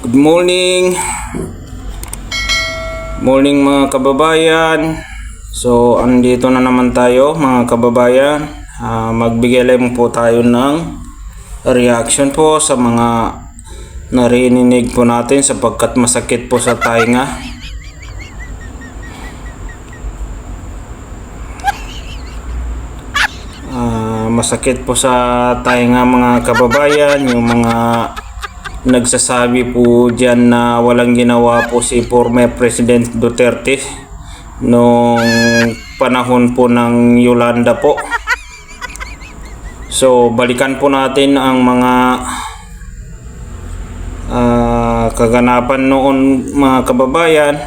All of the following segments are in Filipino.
Good morning. Morning mga kababayan. So andito na naman tayo mga kababayan. Magbigay lang po tayo ng reaction po sa mga narinig po natin sapagkat masakit po sa tainga. Masakit po sa tainga mga kababayan yung mga nagsasabi po dyan na walang ginawa po si former President Duterte nung panahon po ng Yolanda po. So balikan po natin ang mga kaganapan noon mga kababayan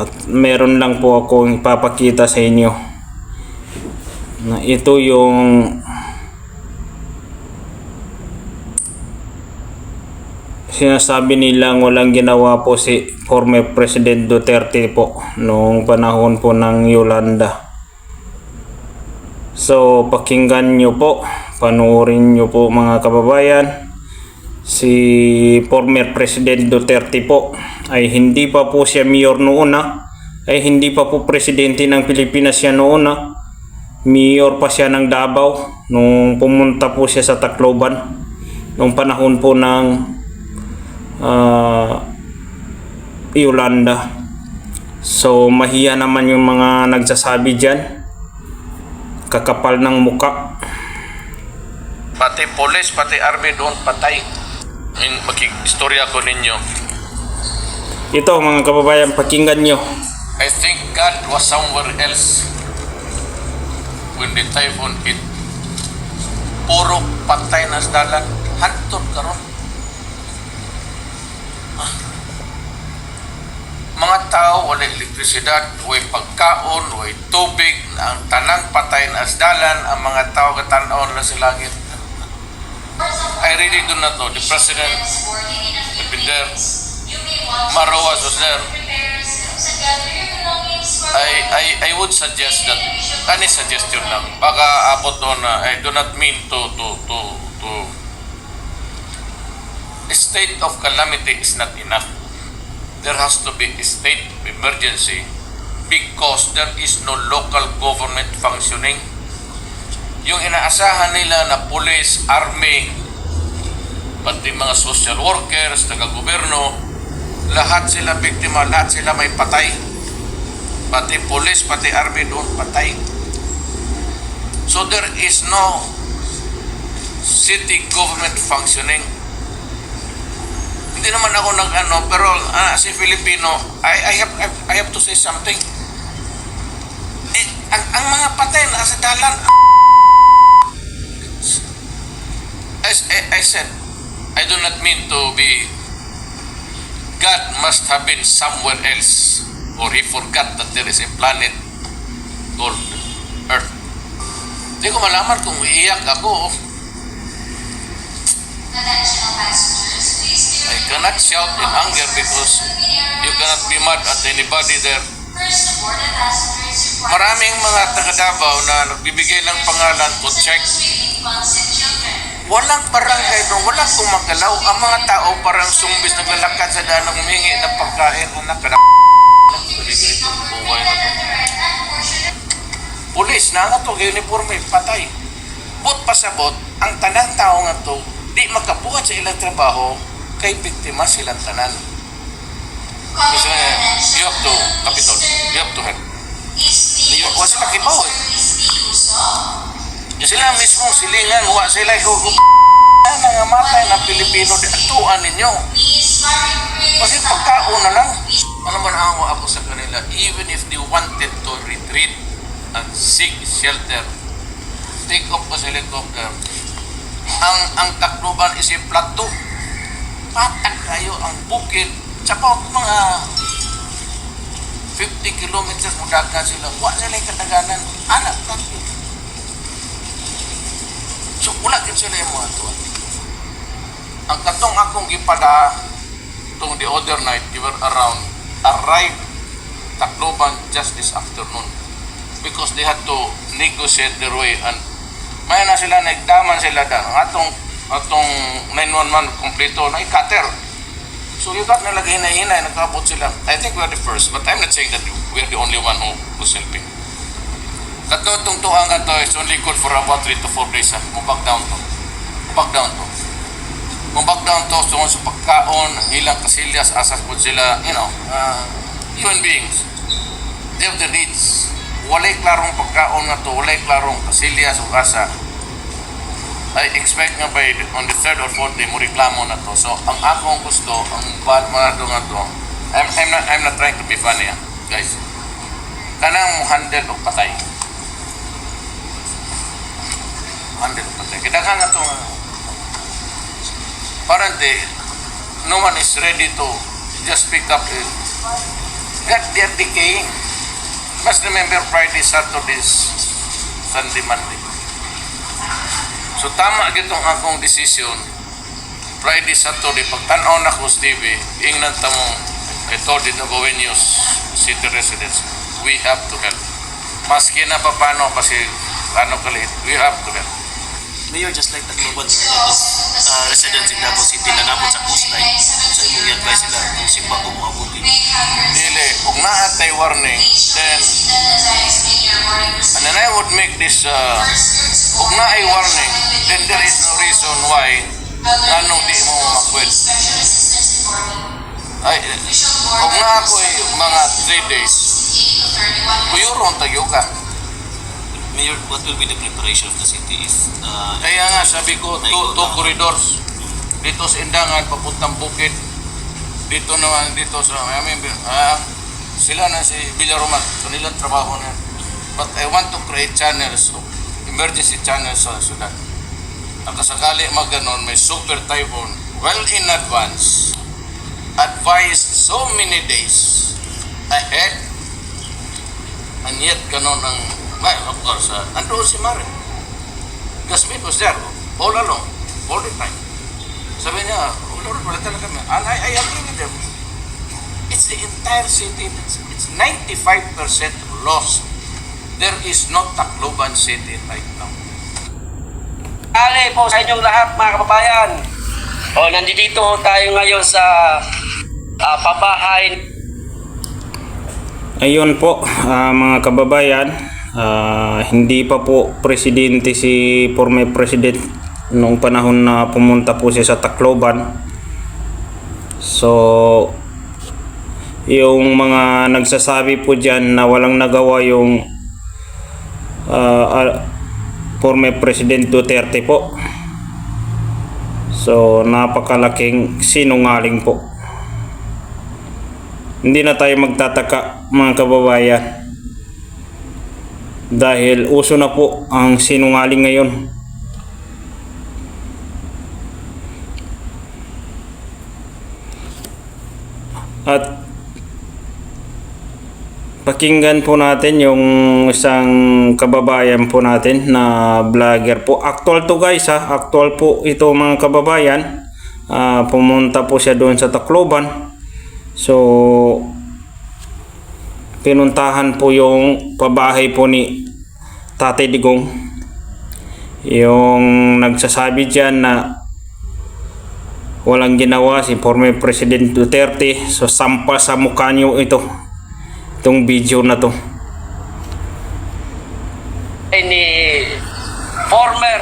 at meron lang po akong ipapakita sa inyo na ito yung sinasabi nilang walang ginawa po si former President Duterte po noong panahon po ng Yolanda. So pakinggan nyo po, panoorin nyo po mga kababayan. Si former President Duterte po ay hindi pa po siya mayor noon ay hindi pa po presidente ng Pilipinas siya noon Mayor pa siya ng Davao nung pumunta po siya sa Tacloban noong panahon po ng Yolanda. So mahiya naman yung mga nagsasabi dyan, kakapal ng muka. Pati police, pati army doon patay. Makikistorya ko ninyo. Ito mga kababayan, pakinggan nyo. I think God was somewhere else when the typhoon hit. Puro patay na sa dalan. Hantod karon. Mga tao, wala elektrisidad, wala pagkaon, wala tubig, ang tanang patay na sa dalan, ang mga tao katanaw na sa langit. I really do not know. The president had been there. Marroas was there. I would suggest that, any suggestion lang, baka abot doon na, I do not mean to a state of calamity is not enough. There has to be a state of emergency because there is no local government functioning. Yung inaasahan nila na police, army, pati mga social workers, taga-gobyerno, lahat sila biktima, lahat sila may patay. Pati police, pati army doon patay. So there is no city government functioning. Hindi naman ako nag-ano, pero si Filipino, I have to say something. Ang mga patay na sa dalan, I said, I do not mean to be, God must have been somewhere else, or He forgot that there is a planet called Earth. Hindi ko malaman kung iiyak ako. I cannot shout in anger because you cannot be mad at anybody there. Maraming mga taga-Davao na nagbibigay ng pangalan ko check. Walang barangay doon, walang gumagalaw. Ang mga tao parang sumbis naglalakad sa daan ng humingi ng pagkain. Anak ka na pulis na nga to, uniforme, patay. Bot pasabot, ang tanang tao nga to, di makabuhat sa ilang trabaho, kay biktima silang tanan. Kasi you have to, Capitol, you have to help. Huwag sila kibaw sila mismong silingan, huwag sila mga matay ng Pilipino, di atuan ninyo. Kasi pagkaon na lang. Ano man ang ako sa kanila, even if they wanted to retreat and seek shelter, take off sa helicopter, ang Tacloban is a plateau. Patag kayo ang bukid. Tsaka mga 50 kilometers mudagan sila. Huwag sila yung kataganan. Anak natin. So, wala din sila yung mga tuwan. Ang katong akong gipada itong the other night, they were arrived Tacloban just this afternoon because they had to negotiate their way and may na sila, nagdaman sila ang atong atong 911 kompleto na cutter. So you got nila hinay-hinay, nagkabot sila. I think we are the first, but I'm not saying that we are the only one who's helping. Katotong tuang ka to is only good for about 3 to 4 days. Mubag down to. Mubag down to tungkol sa pagkaon, hilang kasilyas, asas po sila, human beings. They have the needs. Walay klarong pagkaon na to, walay klarong kasilyas o asa. I expect nga by on the 3rd or 4th day mo reklamo na to. So ang akong gusto, ang bad mga to nga to, I'm not trying to be funny, guys. Kanang mo handle o patay. Kita ka nga ito apparently no one is ready to just pick up it. They're decaying. Must remember Friday, Saturday, Sunday, Monday. So tama gitong akong decision. Friday, Saturday, pag tanaw na ko sa TV, ingnan tamong I told the Governor's city residents, we have to help. Maski na pa paano kasi ano kalit, we have to help. Mayor, just like Tacloban, there are a lot of residents in Davao City na nabot sa coastline. So, yung i-advise sila kung simba ko mo abutin. Dili, kung naatay warning, then and then I would make this kung naay warning, then there is no reason why anong di mo makwit. Ay, kung na ako mga 3 days, kuyuron tayo ka. Mayor, what will be the preparation of the city if... Kaya nga, sabi ko, two corridors. Dito sa Indangan, papuntang Bukid. Dito naman, dito sa... sila na si Villaroman. So nilang trabaho na. But I want to create channels, emergency channels sa syudad. Nakasakali maganon, may super typhoon. Well in advance, advised so many days ahead. And yet, ganon ang... Well, of course, nandoon si Mare. Gasmin was there all along, all the time. Sabi niya, Lord, wala talaga kami. And I agree with them. It's the entire city. It's 95% lost. There is no Tacloban City right now. Ali po sa inyong lahat mga kababayan. Nandito tayo ngayon sa pabahay. Ayun po, mga kababayan, hindi pa po presidente si former president noong panahon na pumunta po siya sa Tacloban. So yung mga nagsasabi po dyan na walang nagawa yung former President Duterte po, so napakalaking sinungaling po. Hindi na tayo magtataka mga kababayan, dahil uso na po ang sinungaling ngayon. At pakinggan po natin yung isang kababayan po natin na vlogger po. Actual to guys ha, actual po ito mga kababayan. Pumunta po siya doon sa Tacloban. So pinuntahan po yung pabahay po ni Tatay Digong. Yung nagsasabi dyan na walang ginawa si former President Duterte. So sampa sa mukha nyo itong video na to. Ni former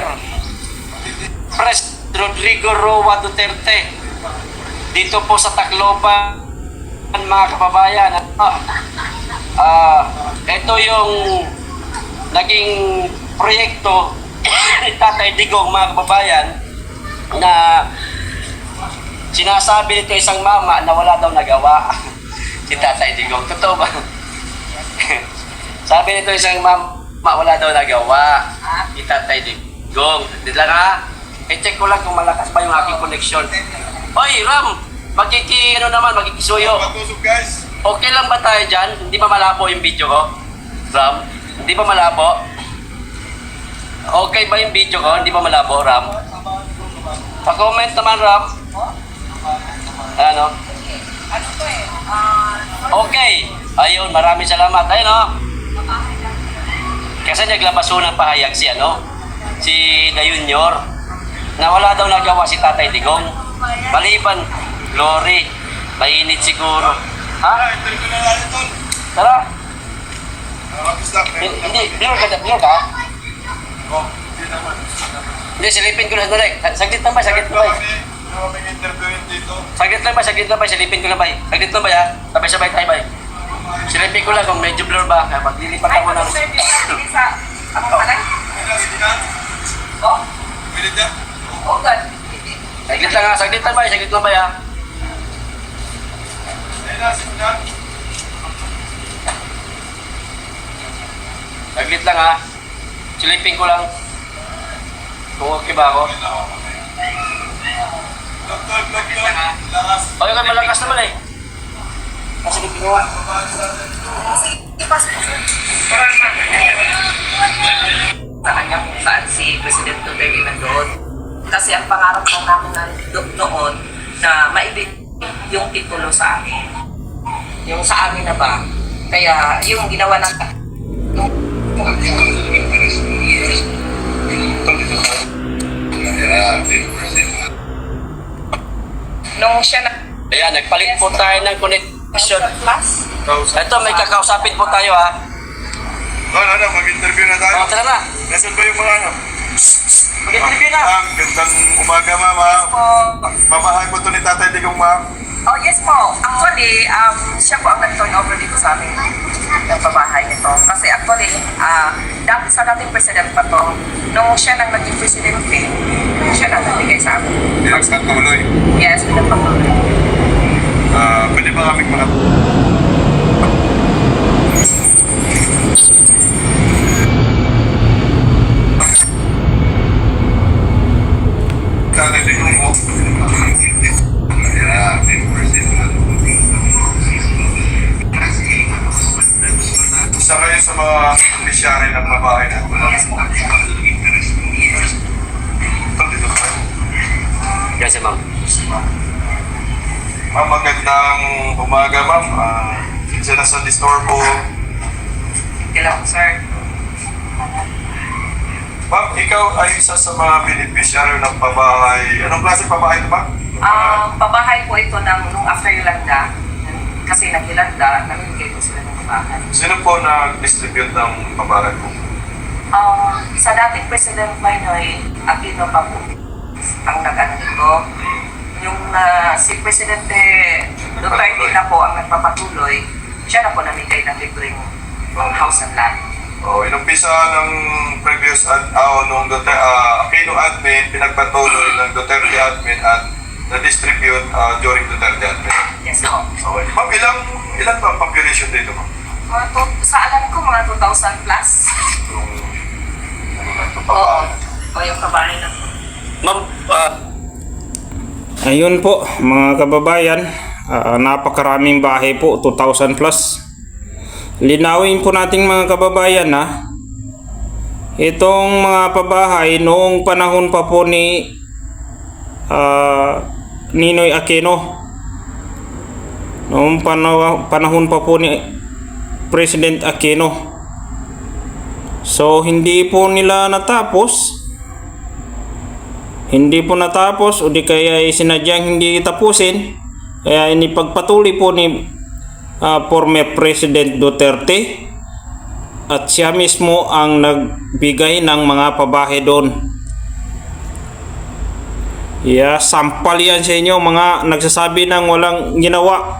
President Rodrigo Roa Duterte dito po sa Tacloban mga kababayan. Ito yung naging proyekto ni Tatay Digong mga kababayan, na sinasabi nito isang mama na wala daw nagawa si Tatay Digong. Totoo ba? Sabi nito isang mama wala daw nagawa si Tatay Digong. Dito lang ha, i-check ko lang kung malakas pa yung aking connection. Oy Ram, magkikisuyo. Okay lang ba tayo dyan? Hindi ba malabo yung video ko? Ram, hindi ba malabo? Okay ba yung video ko? Hindi ba malabo, Ram? Pa-comment naman, Ram. Ano? Okay. Ayun, maraming salamat. Ayun, o. Kasi naglabas unang pahayag si, si The Junior. na wala daw nagawa si Tatay Digong. Maliban, Glory, mainit siguro. Ha? Tara. Hindi, bilang ka? Hindi, silipin ko lang direct. Saglit lang ba? Saglit lang ba, silipin ko lang ba? Saglit lang ba ya? Sabay-sabay tayo ba? Silipin ko lang kung medyo blur ba. Maglilipat ako ng... Saglit lang ba ya? Saglit lang ha. Silipin ko lang. Kung okay ba ako? Okay ka, malakas naman eh. Silipin ko. Sa kanya kung saan si President Duterte nandoon. Kasi ang pangarap lang namin noon na maibig yung titulo sa amin. Yung sa amin na ba? Kaya yung ginawa ng nung siya na Ayan, nagpalit po tayo ng connection. class, Ito, may kakausapin po tayo ha. Mag-interview na tayo. Tara na. Nasaan ba yung mga ano? Mag-interview na. Ma'am, gandang umaga ma'am. po. Pabahay po ito ni Tatay Digong ma'am. Oh, yes po. Actually, siya po ang nag-turn over dito sa amin ng pabahay nito. Kasi actually, dati sa dating president pa to, nung siya nang naging presidente, siya nang nagbigay sa amin. Yes, patuloy. Yes, pinagpapatuloy. Pwede ba kaming mga... Tatay Digong po. Isa kayo sa mga opisyari ng babae na Yes po. dito tayo. Yes, ma'am. Ma'am, magandang umaga ma'am. Siya na sa disturbo. Hello, sir. Ma'am, ikaw ay isa sa mga beneficiary ng pabahay. Anong klase pabahay ito ma'am? Pabahay po ito nung after Yolanda. Kasi nag-Yolanda, namimigay po sila ng pabahay. Sino po nag-distribute ng pabahay po? Sa dating President Maynooy Aquino pa po ang nag-ano nito. Yung si Presidente Duterte na po ang nagpapatuloy, siya na po namigay ng libreng house and land. Inumpisa ng previous nung Aquino admin, pinagpatuloy ng Duterte admin at na-distribute during Duterte admin. Yes po. Okay. Ma'am, ilan ba ang population dito ma'am? Sa alam ko, mga 2,000 plus. Oo. O yung kabahay na po. Ma'am, Ayun po mga kababayan, napakaraming bahay po, 2,000 plus. Linawin po nating mga kababayan na itong mga pabahay noong panahon pa po ni Ninoy Aquino, noong panahon pa po ni President Aquino. So hindi po nila natapos. Hindi po natapos o di kaya sinadyang hindi tapusin. Kaya inipagpatuloy po ni former President Duterte at siya mismo ang nagbigay ng mga pabahay doon. Sampal yan sa inyo mga nagsasabi ng walang ginawa.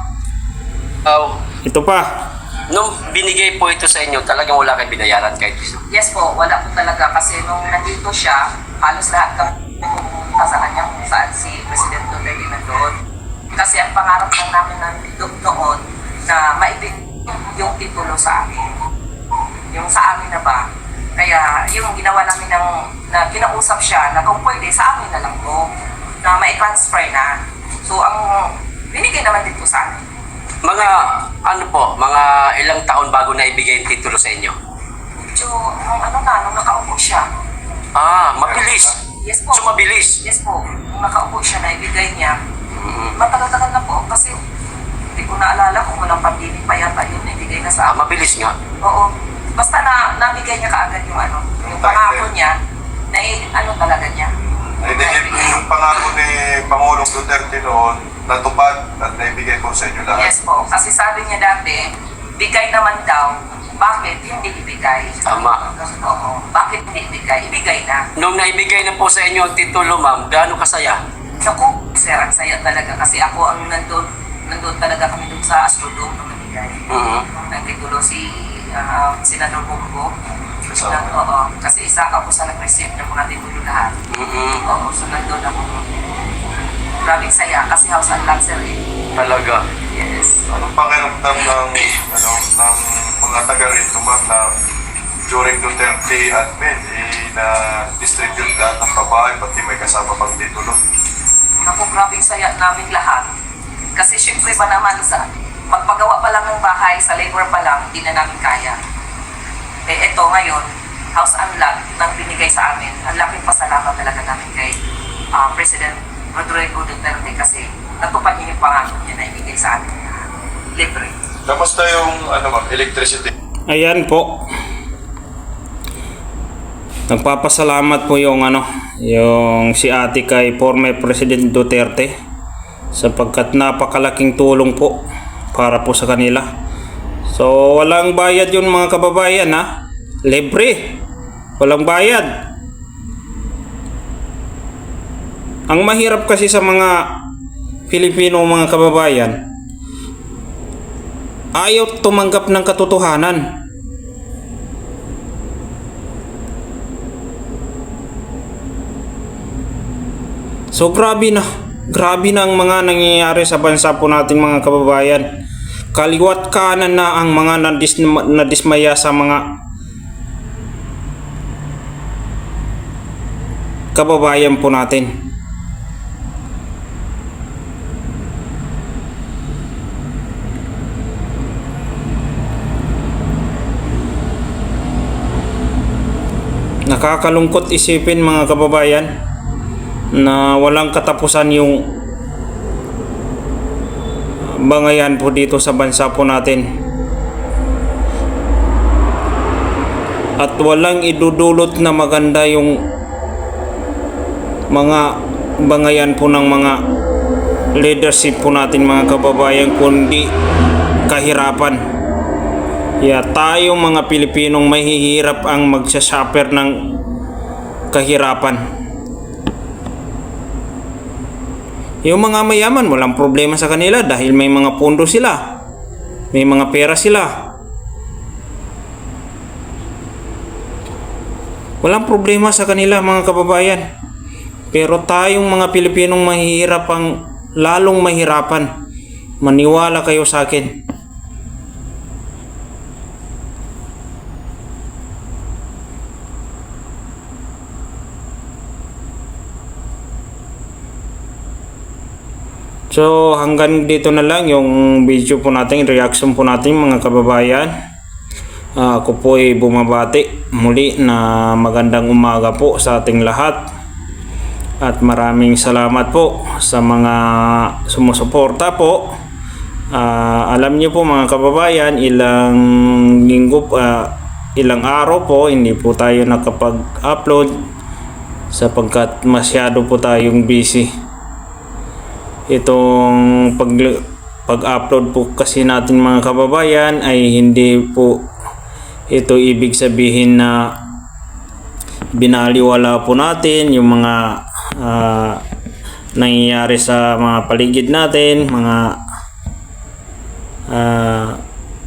Ito pa. nung binigay po ito sa inyo, talagang wala kayong binayaran kahit isa. Yes po, wala po talaga kasi nung nandito siya, halos lahat kami pumunta sa kanya kung saan si President Duterte nandoon. Kasi ang pangarap lang namin noon na maibig yung titulo sa amin. Yung sa amin na ba? Kaya yung ginawa namin na kinausap siya na kung pwede sa amin na lang to, na mai-transfer na. So ang binigay naman dito sa amin. Mga ano po, mga ilang taon bago na ibigay yung titulo sa inyo? So, nung nakaupo siya. Mabilis. Yes po. So mabilis. Yes po. Nung nakaupo siya na ibigay niya, matagal-tagal na po kasi hindi ko naalala kung walang pandemic pa yata yun, ibigay na sa amin. Mabilis nga. Oo. Basta nabigay niya kaagad yung yung pangako niya na talaga niya. ay dahil yung pangako ni Pangulong Duterte noon natupad at naibigay po sa inyo lahat. Yes po, kasi sabi niya dati, bigay naman daw, bakit hindi ibigay? Tama. Oo, bakit hindi ibigay? Ibigay na. Nung naibigay na po sa inyo ang titulo, ma'am, gaano kasaya? Naku, sir, ang saya talaga kasi ako ang nandun talaga kami dun sa Astrodome nung nabigay. Ang titulo si Senador Bongo. Oo, kasi isa ako sa nag-receive ng mga titulo lahat. Oo, so nandun ako. Maraming saya kasi house and lot, sir. Talaga. Yes. Anong pakiramdam ng mga taga rito, ma'am, na during Duterte admin, na distribute lahat ng pabahay, pati may kasama pang titulo? Naku, grabing saya namin lahat. Kasi syempre ba naman sa magpagawa pa lang ng bahay, sa labor pa lang, hindi na namin kaya. Eh eto ngayon, house and lot nang binigay sa amin. Ang laking pasalamat talaga namin kay President Rodrigo Duterte kasi natupad niya yung pangako niya na ibigay sa amin. Libre. Kamusta yung ma'am, electricity? Ayan po. Nagpapasalamat po yung yung si ate kay former President Duterte sapagkat napakalaking tulong po para po sa kanila. So walang bayad yun mga kababayan ha. Libre. Walang bayad. Ang mahirap kasi sa mga Pilipino mga kababayan, ayaw tumanggap ng katotohanan. So grabe na ang mga nangyayari sa bansa po natin mga kababayan. Kaliwat kanan na ang mga nadismaya sa mga kababayan po natin. Nakakalungkot isipin mga kababayan na walang katapusan yung bangayan po dito sa bansa po natin. At walang idudulot na maganda yung mga bangayan po ng mga leadership po natin mga kababayan kundi kahirapan. Tayong mga Pilipinong mahihirap ang magsasuffer ng kahirapan. Yung mga mayaman, walang problema sa kanila dahil may mga pondo sila. May mga pera sila. Walang problema sa kanila mga kababayan. Pero tayong mga Pilipinong mahihirap ang lalong mahirapan. Maniwala kayo sa akin. So hanggang dito na lang yung video po natin, reaction po natin mga kababayan. Ako po ay bumabati muli na magandang umaga po sa ating lahat. At maraming salamat po sa mga sumusuporta po. Alam niyo po mga kababayan, ilang linggo, ilang araw po hindi po tayo nakapag-upload sapagkat masyado po tayong busy. Itong pag-upload po kasi natin mga kababayan ay hindi po ito ibig sabihin na binaliwala po natin yung mga nangyayari sa mga paligid natin, mga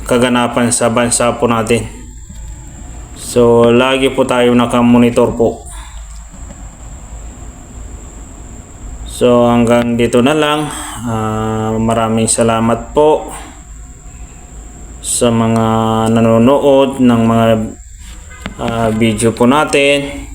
kaganapan sa bansa po natin. So lagi po tayo nakamonitor po. So hanggang dito na lang. Maraming salamat po sa mga nanonood ng mga video po natin.